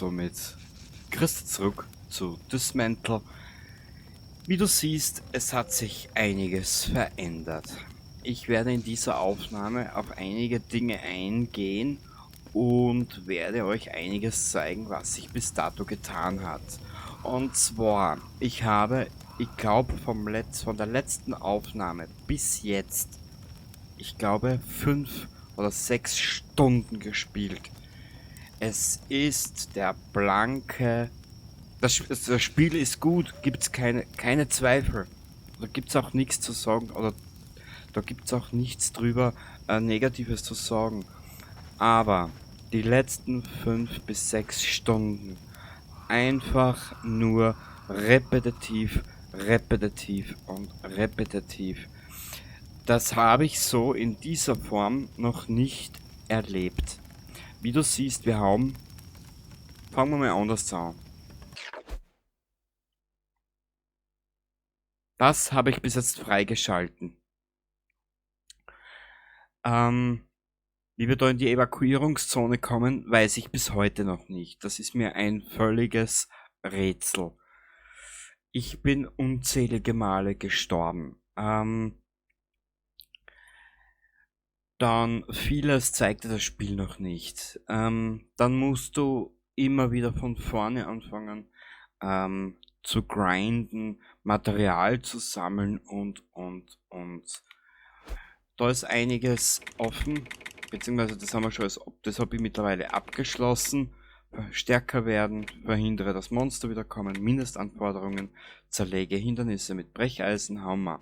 somit Christ zurück zu Dismantle. Wie du siehst, es hat sich einiges verändert. Ich werde in dieser Aufnahme auf einige Dinge eingehen und werde euch einiges zeigen, was sich bis dato getan hat. Und zwar, ich glaube von der letzten Aufnahme bis jetzt, ich glaube 5 oder 6 Stunden gespielt. Es ist der blanke... Das Spiel ist gut, gibt's keine Zweifel. Da gibt's auch nichts zu sagen, oder da gibt's auch nichts drüber Negatives zu sagen. Aber die letzten 5 bis 6 Stunden einfach nur repetitiv, repetitiv und repetitiv. Das habe ich so in dieser Form noch nicht erlebt. Wie du siehst, fangen wir mal anders an. Das habe ich bis jetzt freigeschalten. Wie wir da in die Evakuierungszone kommen, weiß ich bis heute noch nicht. Das ist mir ein völliges Rätsel. Ich bin unzählige Male gestorben. Dann vieles zeigte das Spiel noch nicht. Dann musst du immer wieder von vorne anfangen zu grinden, Material zu sammeln und. Da ist einiges offen, beziehungsweise das haben wir schon das habe ich mittlerweile abgeschlossen. Stärker werden, verhindere, dass Monster wieder kommen, Mindestanforderungen, zerlege Hindernisse mit Brecheisenhammer.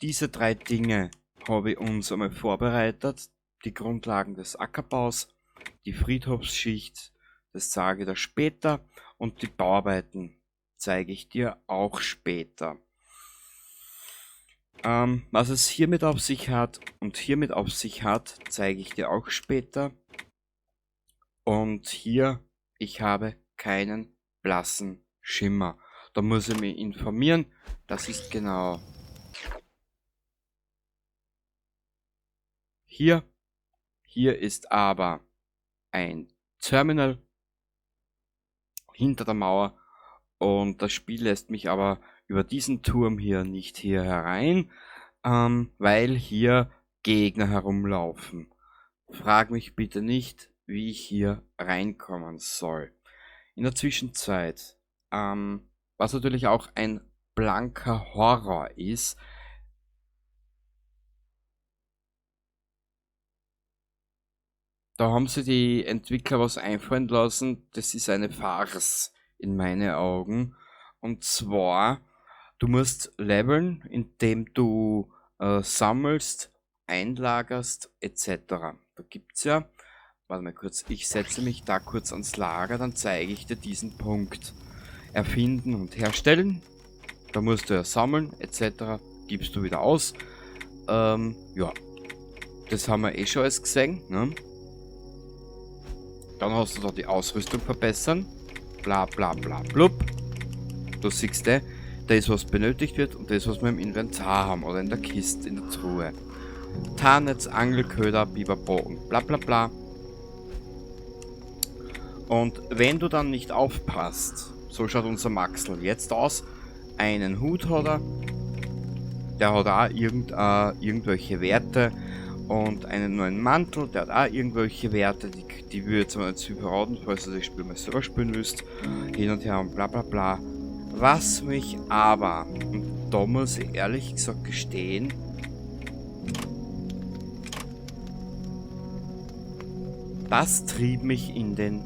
Diese 3 Dinge habe ich uns einmal vorbereitet. Die Grundlagen des Ackerbaus, die Friedhofsschicht, das sage ich dir später, und die Bauarbeiten zeige ich dir auch später. Was es hiermit auf sich hat und hiermit auf sich hat, zeige ich dir auch später. Und hier, ich habe keinen blassen Schimmer. Da muss ich mich informieren. Das ist genau hier. Hier ist aber ein Terminal hinter der Mauer und das Spiel lässt mich aber über diesen Turm hier nicht hier herein, weil hier Gegner herumlaufen. Frag mich bitte nicht, wie ich hier reinkommen soll. In der Zwischenzeit, was natürlich auch ein blanker Horror ist, da haben sie die Entwickler was einfallen lassen, das ist eine Farce in meinen Augen. Und zwar, du musst leveln, indem du sammelst, einlagerst etc. Da gibt's ja, warte mal kurz, ich setze mich da kurz ans Lager, dann zeige ich dir diesen Punkt. Erfinden und herstellen, da musst du ja sammeln etc. Gibst du wieder aus. Ja, das haben wir eh schon alles gesehen, ne? Dann hast du da die Ausrüstung verbessern. Bla bla bla blub. Du siehst das was benötigt wird und das was wir im Inventar haben oder in der Kiste, in der Truhe. Tarnnetz, Angelköder, Biberbo und bla bla bla. Und wenn du dann nicht aufpasst, so schaut unser Maxl jetzt aus, einen Hut hat er, der hat auch irgendwelche Werte. Und einen neuen Mantel, der hat auch irgendwelche Werte, die wir jetzt mal nicht verraten, falls du das Spiel mal selber spielen willst. Hin und her und bla bla bla. Was mich aber, und da muss ich ehrlich gesagt gestehen, das trieb mich in den,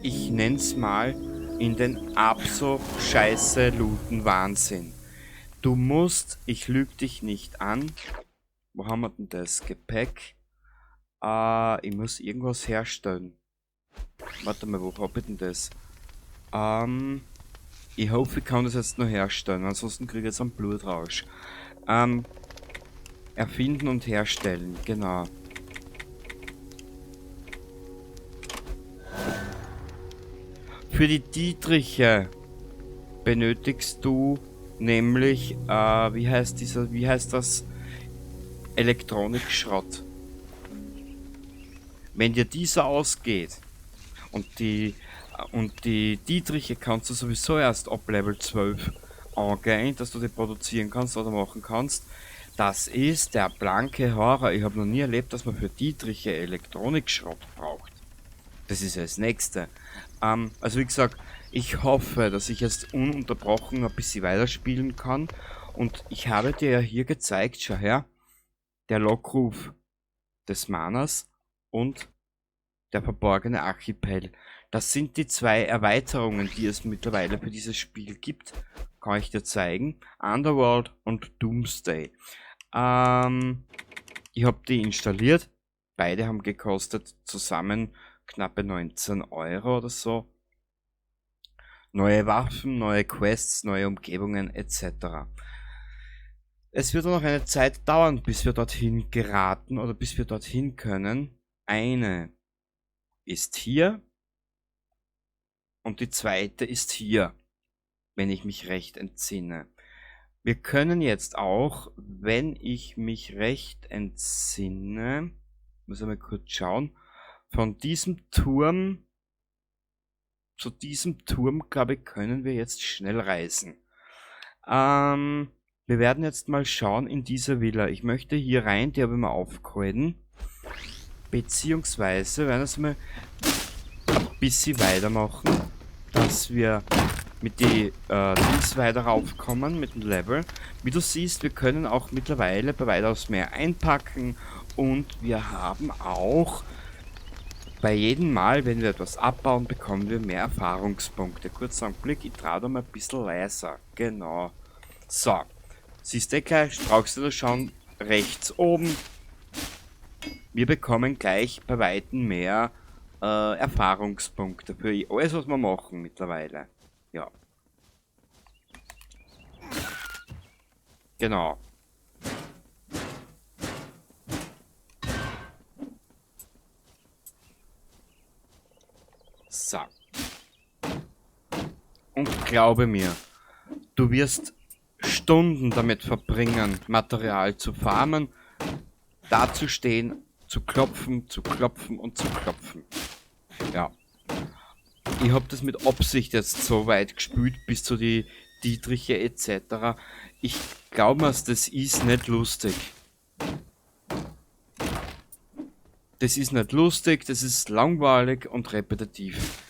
ich nenn's mal, in den absoluten Wahnsinn. Du musst, ich lüg dich nicht an, wo haben wir denn das? Gepäck? Ich muss irgendwas herstellen. Warte mal, wo hab ich denn das? Ich hoffe, ich kann das jetzt noch herstellen, ansonsten kriege ich jetzt einen Blutrausch. Erfinden und herstellen, genau. Für die Dietriche benötigst du nämlich, wie heißt das? Elektronikschrott. Wenn dir dieser ausgeht Und die Dietriche kannst du sowieso erst ab Level 12 angehen, dass du die produzieren kannst oder machen kannst. Das ist der blanke Horror. Ich habe noch nie erlebt, dass man für Dietriche Elektronikschrott braucht. Das ist ja das Nächste. Also wie gesagt, ich hoffe, dass ich jetzt ununterbrochen ein bisschen weiterspielen kann. Und ich habe dir ja hier gezeigt, schau her, der Lockruf des Manas und der verborgene Archipel. Das sind die zwei Erweiterungen, die es mittlerweile für dieses Spiel gibt. Kann ich dir zeigen. Underworld und Doomsday. Ich habe die installiert. Beide haben gekostet zusammen knappe 19 Euro oder so. Neue Waffen, neue Quests, neue Umgebungen etc. Es wird noch eine Zeit dauern, bis wir dorthin geraten oder bis wir dorthin können. Eine ist hier und die zweite ist hier, wenn ich mich recht entsinne. Wir können jetzt auch, wenn ich mich recht entsinne, muss ich mal kurz schauen, von diesem Turm zu diesem Turm, glaube ich, können wir jetzt schnell reisen. Wir werden jetzt mal schauen in dieser Villa. Ich möchte hier rein, die habe ich mal aufgehalten. Beziehungsweise werden wir es mal ein bisschen weitermachen, dass wir mit die Dings weiter raufkommen, mit dem Level. Wie du siehst, wir können auch mittlerweile bei weitaus mehr einpacken und wir haben auch bei jedem Mal, wenn wir etwas abbauen, bekommen wir mehr Erfahrungspunkte. Kurzer Blick, ich traue da mal ein bisschen leiser. Genau. So. Siehst du gleich, brauchst du da schauen, rechts oben. Wir bekommen gleich bei Weitem mehr Erfahrungspunkte für alles, was wir machen mittlerweile. Ja. Genau. So. Und glaube mir, du wirst Stunden damit verbringen, Material zu farmen, dazustehen, zu klopfen und zu klopfen. Ja. Ich habe das mit Absicht jetzt so weit gespielt, bis zu die Dietriche etc. Ich glaube mir, das ist nicht lustig. Das ist nicht lustig, das ist langweilig und repetitiv.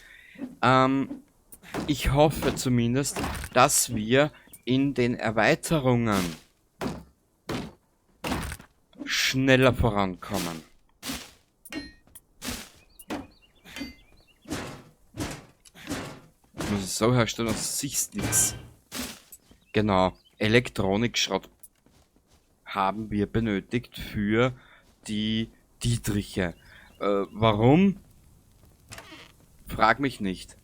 Ich hoffe zumindest, dass wir in den Erweiterungen schneller vorankommen. Muss ich so herstellen, dass siehst nichts. Genau, Elektronikschrott haben wir benötigt für die Dietriche. Warum? Frag mich nicht.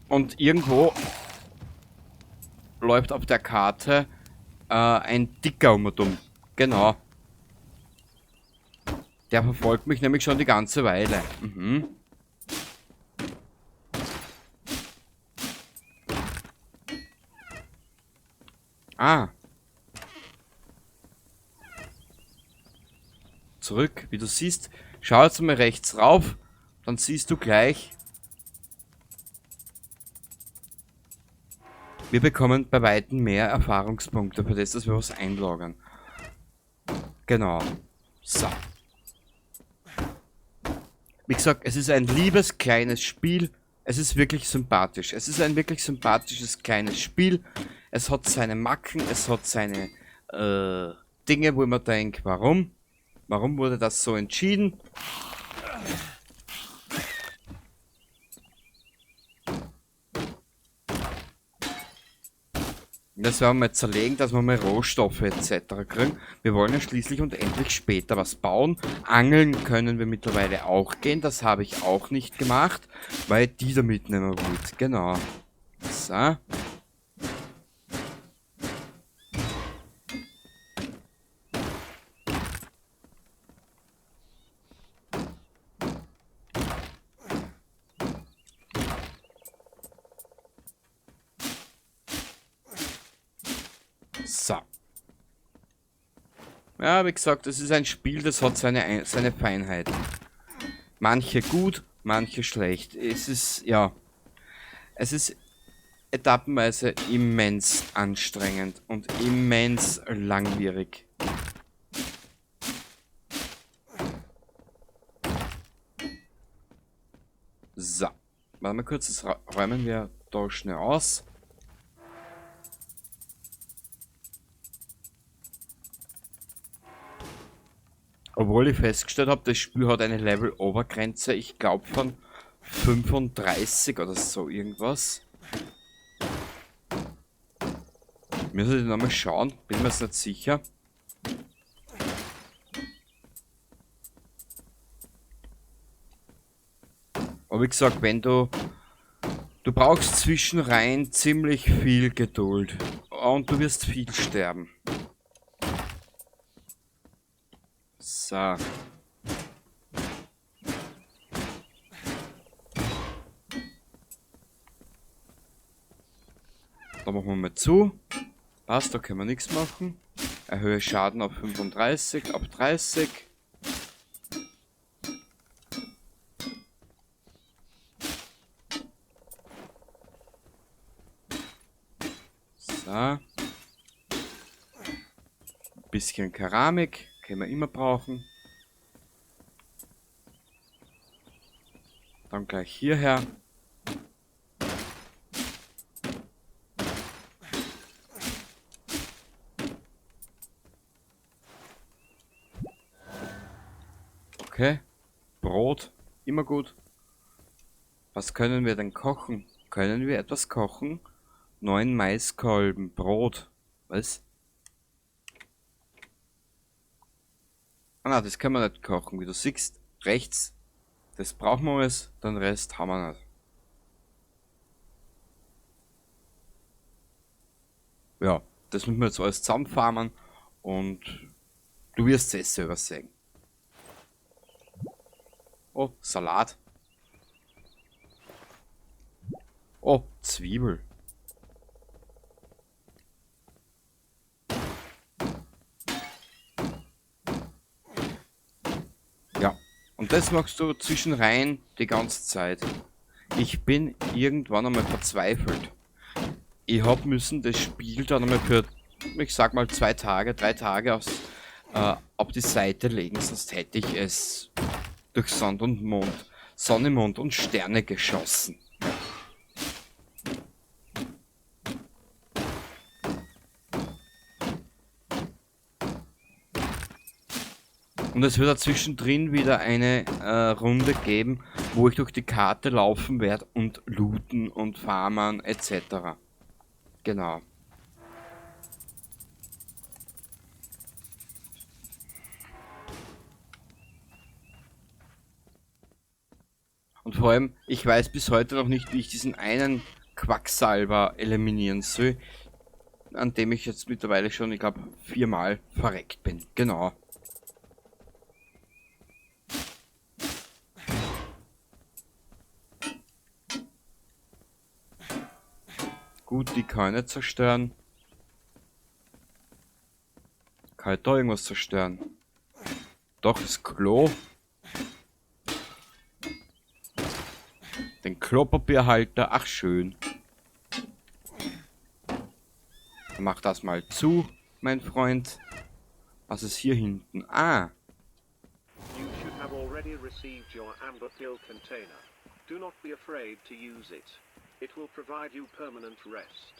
Und irgendwo läuft auf der Karte ein Dicker um und um. Genau. Der verfolgt mich nämlich schon die ganze Weile. Mhm. Ah. Zurück, wie du siehst. Schau jetzt mal rechts rauf. Dann siehst du gleich. Wir bekommen bei Weitem mehr Erfahrungspunkte für das, dass wir was einloggen. Genau. So. Wie gesagt, es ist ein liebes kleines Spiel. Es ist wirklich sympathisch. Es ist ein wirklich sympathisches kleines Spiel. Es hat seine Macken, es hat seine Dinge, wo man denkt, warum? Warum wurde das so entschieden? Das werden wir jetzt zerlegen, dass wir mal Rohstoffe etc. kriegen. Wir wollen ja schließlich und endlich später was bauen. Angeln können wir mittlerweile auch gehen. Das habe ich auch nicht gemacht, weil die da mitnehmen wollte. Genau. So. So. Ja, wie gesagt, es ist ein Spiel, das hat seine Feinheiten. Manche gut, manche schlecht. Es ist, ja, es ist etappenweise immens anstrengend und immens langwierig. So. Warte mal kurz, das räumen wir da schnell aus. Obwohl ich festgestellt habe, das Spiel hat eine Level-Obergrenze, ich glaube von 35 oder so irgendwas. Müssen wir nochmal schauen, bin mir jetzt nicht sicher. Aber wie gesagt, wenn du brauchst zwischenrein ziemlich viel Geduld und du wirst viel sterben. So. Da machen wir mal zu. Passt, da können wir nichts machen. Erhöhe Schaden auf 35, auf 30. So. Bisschen Keramik, können wir immer brauchen. Dann gleich hierher. Okay. Brot, immer gut. Was können wir denn kochen? Können wir etwas kochen? 9 Maiskolben, Brot. Was? Ah, na, das können wir nicht kochen. Wie du siehst, rechts, das brauchen wir alles, den Rest haben wir nicht. Ja, das müssen wir jetzt alles zusammenfarmen und du wirst es selber sehen. Oh, Salat. Oh, Zwiebel. Ja, und das machst du zwischenrein die ganze Zeit. Ich bin irgendwann einmal verzweifelt. Ich hab müssen das Spiel dann einmal für, ich sag mal 2 Tage, 3 Tage auf die Seite legen, sonst hätte ich es durch Sonne, Mond und Sterne geschossen. Und es wird da zwischendrin wieder eine Runde geben, wo ich durch die Karte laufen werde und looten und farmen etc. Genau. Und vor allem, ich weiß bis heute noch nicht, wie ich diesen einen Quacksalber eliminieren soll, an dem ich jetzt mittlerweile schon, ich glaube, 4-mal verreckt bin. Genau. Gut, die kann ich nicht zerstören. Kann ich da irgendwas zerstören? Doch, das Klo. Den Klopapierhalter, ach schön. Mach das mal zu, mein Freund. Was ist hier hinten? Ah, You should have already received your amber pill container. Do not be afraid to use it. It will provide you permanent rest.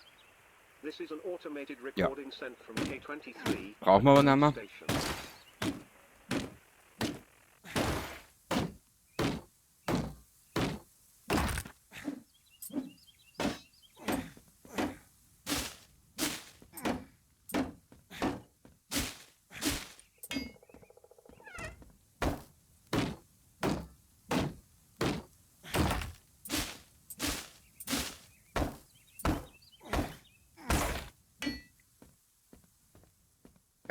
This is an automated recording sent from K23. Brauchen wir aber nicht mehr. Station.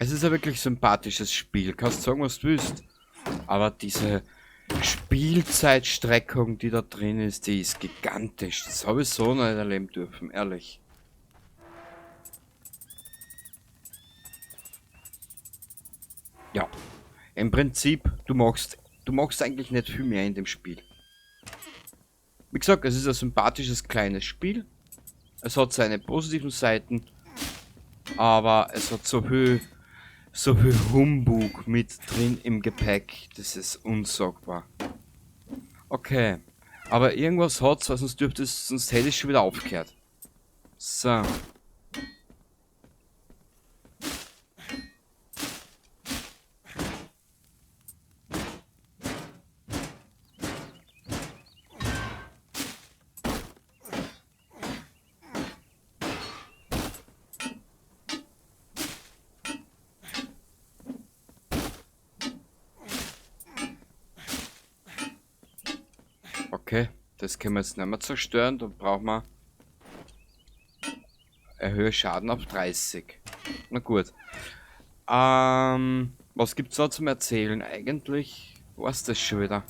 es ist ein wirklich sympathisches Spiel. Kannst sagen, was du willst. Aber diese Spielzeitstreckung, die da drin ist, die ist gigantisch. Das habe ich so noch nicht erleben dürfen, ehrlich. Ja, im Prinzip, du machst eigentlich nicht viel mehr in dem Spiel. Wie gesagt, es ist ein sympathisches kleines Spiel. Es hat seine positiven Seiten, aber es hat so viel Humbug mit drin im Gepäck. Das ist unsagbar. Okay, aber irgendwas hat's, weil sonst hätte ich schon wieder aufgehört. So. Okay, das können wir jetzt nicht mehr zerstören. Dann brauchen wir erhöhe Schaden auf 30. Na gut. Was gibt's da zum Erzählen? Eigentlich war's das schon wieder.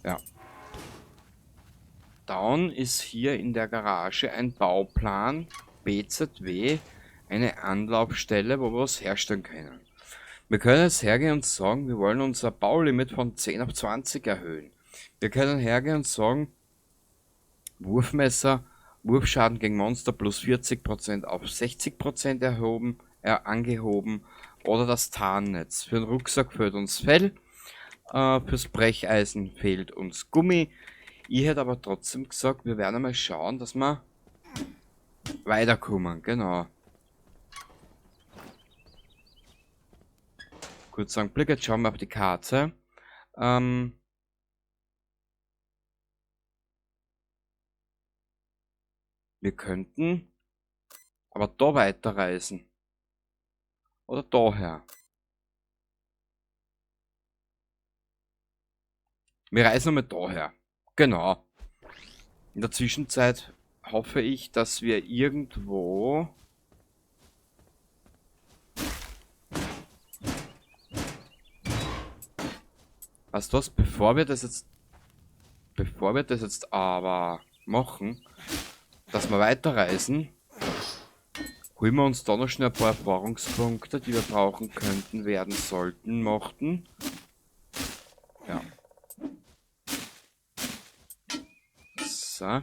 Ja. Down ist hier in der Garage ein Bauplan BZW, eine Anlaufstelle, wo wir was herstellen können. Wir können jetzt hergehen und sagen, wir wollen unser Baulimit von 10 auf 20 erhöhen. Wir können hergehen und sagen, Wurfmesser, Wurfschaden gegen Monster plus 40% auf 60% angehoben. Oder das Tarnnetz. Für den Rucksack fehlt uns Fell, fürs Brecheisen fehlt uns Gummi. Ich hätte aber trotzdem gesagt, wir werden einmal schauen, dass wir weiterkommen. Genau. Kurz sagen, Blick, jetzt schauen wir auf die Karte. Wir könnten aber da weiterreisen. Oder daher. Wir reisen nochmal daher. Genau. In der Zwischenzeit hoffe ich, dass wir irgendwo... Was das? Bevor wir das jetzt aber machen, dass wir weiterreisen, holen wir uns da noch schnell ein paar Erfahrungspunkte, die wir brauchen könnten, werden sollten, mochten. Ja. So.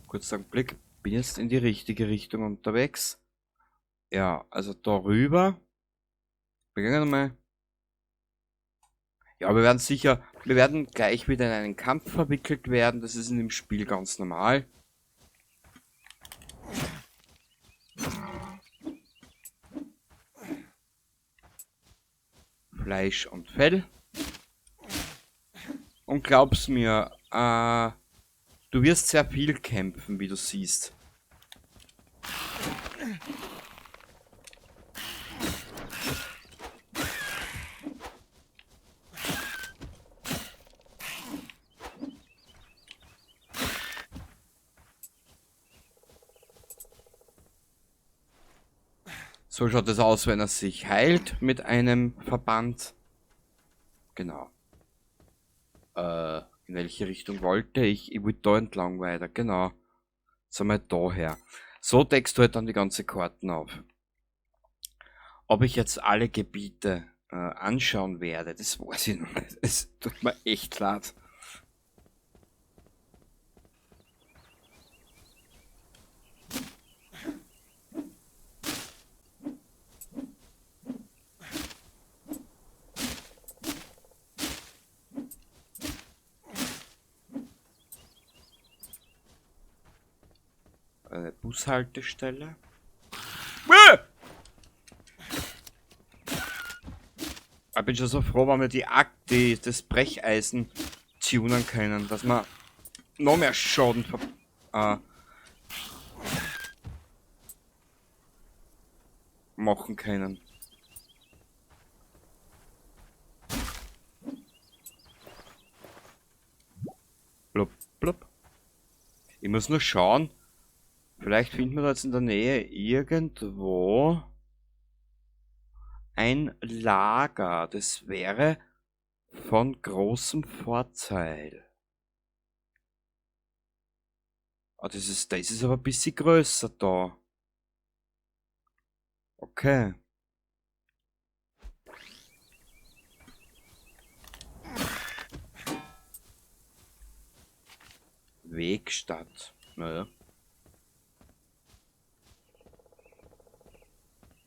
Kurz sagen, Blick, bin jetzt in die richtige Richtung unterwegs. Ja, also darüber. Wir gehen mal. Ja, wir werden gleich wieder in einen Kampf verwickelt werden. Das ist in dem Spiel ganz normal. Fleisch und Fell. Und glaub's mir, du wirst sehr viel kämpfen, wie du siehst. So schaut es aus, wenn er sich heilt mit einem Verband. Genau. In welche Richtung wollte ich? Ich wollte da entlang weiter, genau. Sagen wir daher. So deckst du halt dann die ganze Karten auf. Ob ich jetzt alle Gebiete anschauen werde, das weiß ich noch nicht. Es tut mir echt leid. Eine Bushaltestelle. Ich bin schon so froh, wenn wir das Brecheisen tunen können, dass wir noch mehr Schaden machen können. Blub, blub. Ich muss nur schauen. Vielleicht finden wir da jetzt in der Nähe irgendwo ein Lager. Das wäre von großem Vorteil. Ah, das ist aber ein bisschen größer da. Okay. Wegstadt. Naja.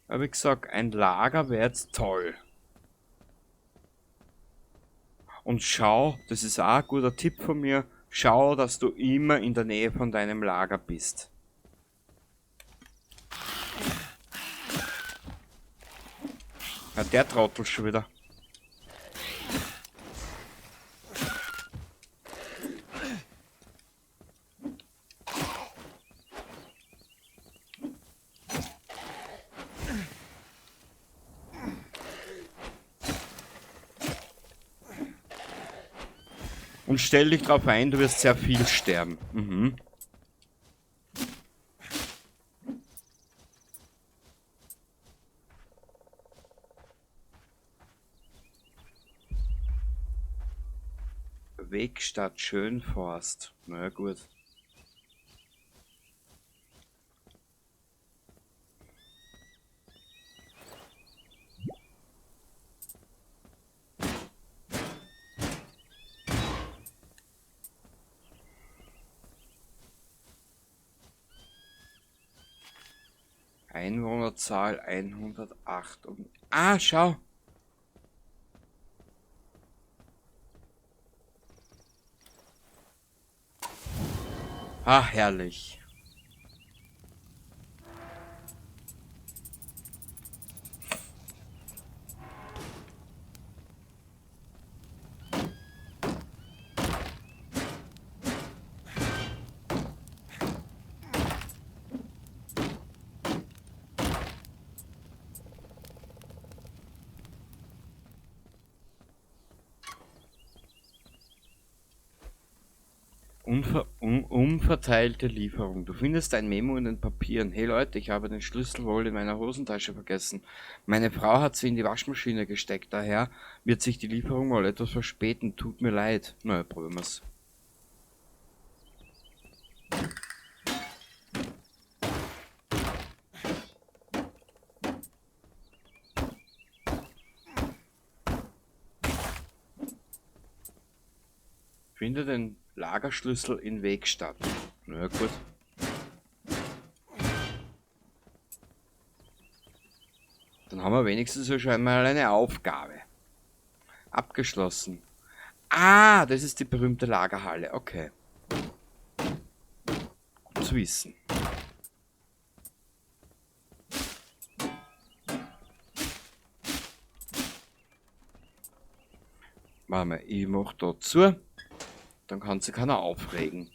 Aber wie gesagt, ein Lager wäre jetzt toll. Und schau, das ist auch ein guter Tipp von mir, schau, dass du immer in der Nähe von deinem Lager bist. Ja, der Trottel schon wieder. Und stell dich drauf ein, du wirst sehr viel sterben. Mhm. Wegstadt Schönforst. Na ja, gut. Einwohnerzahl 108. Ah, schau. Ah, herrlich. Unverteilte Lieferung. Du findest ein Memo in den Papieren. Hey Leute, ich habe den Schlüssel wohl in meiner Hosentasche vergessen. Meine Frau hat sie in die Waschmaschine gesteckt, daher wird sich die Lieferung mal etwas verspäten. Tut mir leid. Na ja, probieren wir's. Finde den Lagerschlüssel in Wegstadt. Na ja, gut. Dann haben wir wenigstens ja schon einmal eine Aufgabe. Abgeschlossen. Ah, das ist die berühmte Lagerhalle. Okay. Gut zu wissen. Warte mal, ich mach da zu. Dann kann sich keiner aufregen.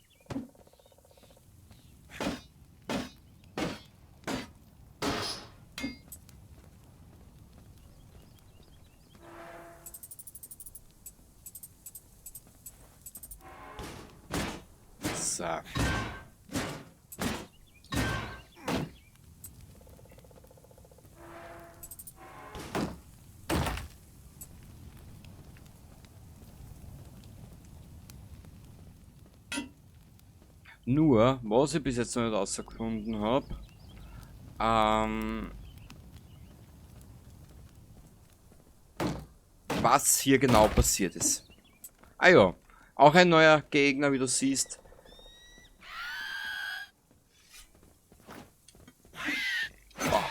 So. Nur, was ich bis jetzt noch nicht herausgefunden habe, was hier genau passiert ist. Ah ja, auch ein neuer Gegner, wie du siehst. Oh.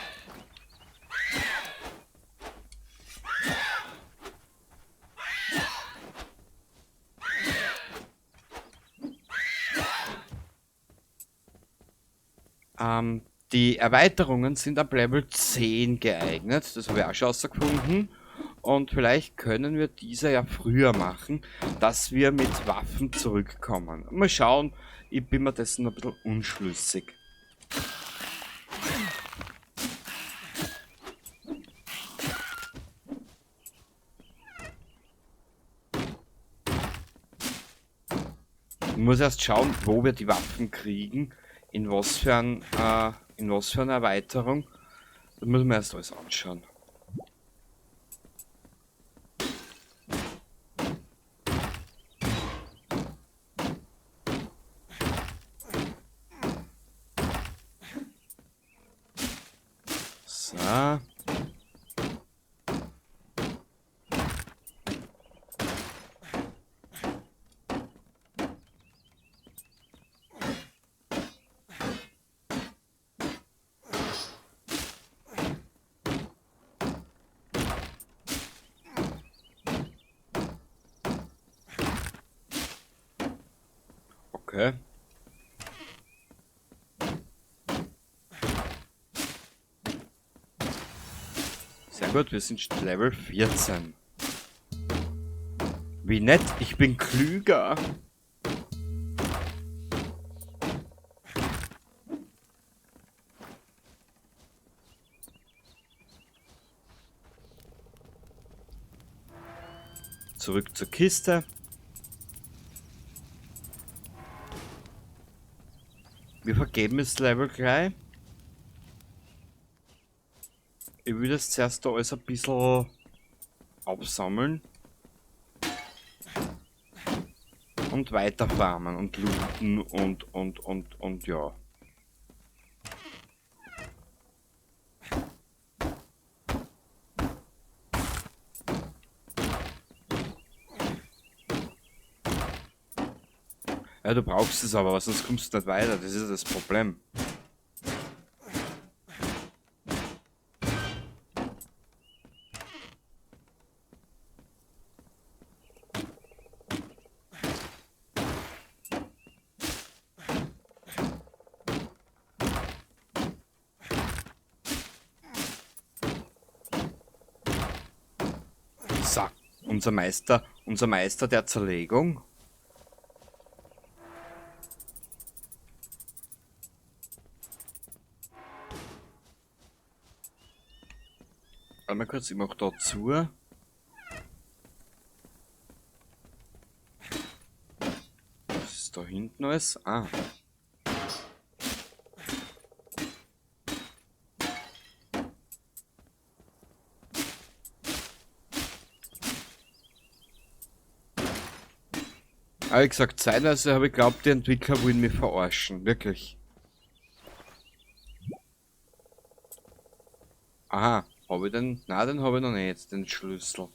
Die Erweiterungen sind ab Level 10 geeignet, das habe ich auch schon herausgefunden. Und vielleicht können wir diese ja früher machen, dass wir mit Waffen zurückkommen. Mal schauen, ich bin mir dessen ein bisschen unschlüssig. Ich muss erst schauen, wo wir die Waffen kriegen, in was für eine Erweiterung. Das müssen wir erst alles anschauen. So. Okay. Sehr gut, wir sind Level 14. Wie nett, ich bin klüger. Zurück zur Kiste. Wir vergeben das Level gleich. Ich will das zuerst da alles ein bisschen aufsammeln. Und weiter farmen und looten und ja. Ja, du brauchst es aber, sonst kommst du nicht weiter. Das ist das Problem. So, unser Meister der Zerlegung. Einmal kurz, ich mach da zu. Was ist da hinten alles? Ah. Aber wie gesagt, zeitweise habe ich geglaubt, die Entwickler wollen mich verarschen. Wirklich. Aha, habe ich den? Nein, den habe ich noch nicht, den Schlüssel.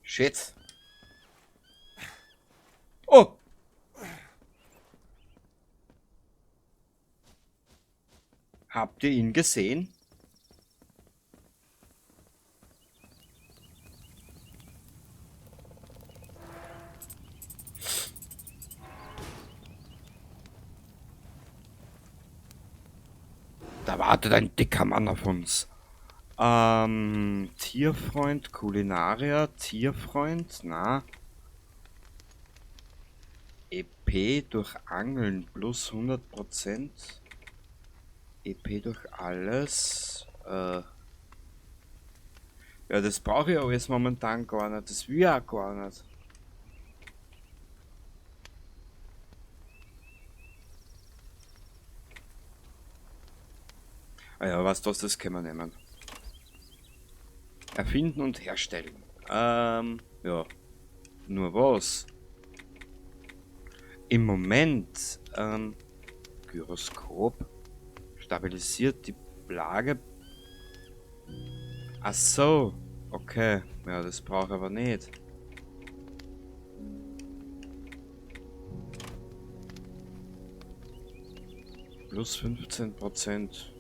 Shit. Oh! Habt ihr ihn gesehen? Da wartet ein dicker Mann auf uns. Tierfreund, Kulinarier, Tierfreund, na. EP durch Angeln plus 100%. EP durch alles. Ja, das brauche ich aber jetzt momentan gar nicht. Das will ich auch gar nicht. Ah ja, was das können wir nehmen. Erfinden und herstellen. Ja. Nur was? Im Moment, Gyroskop stabilisiert die Lage. Ach so, okay. Ja, das brauche ich aber nicht. Plus 15%.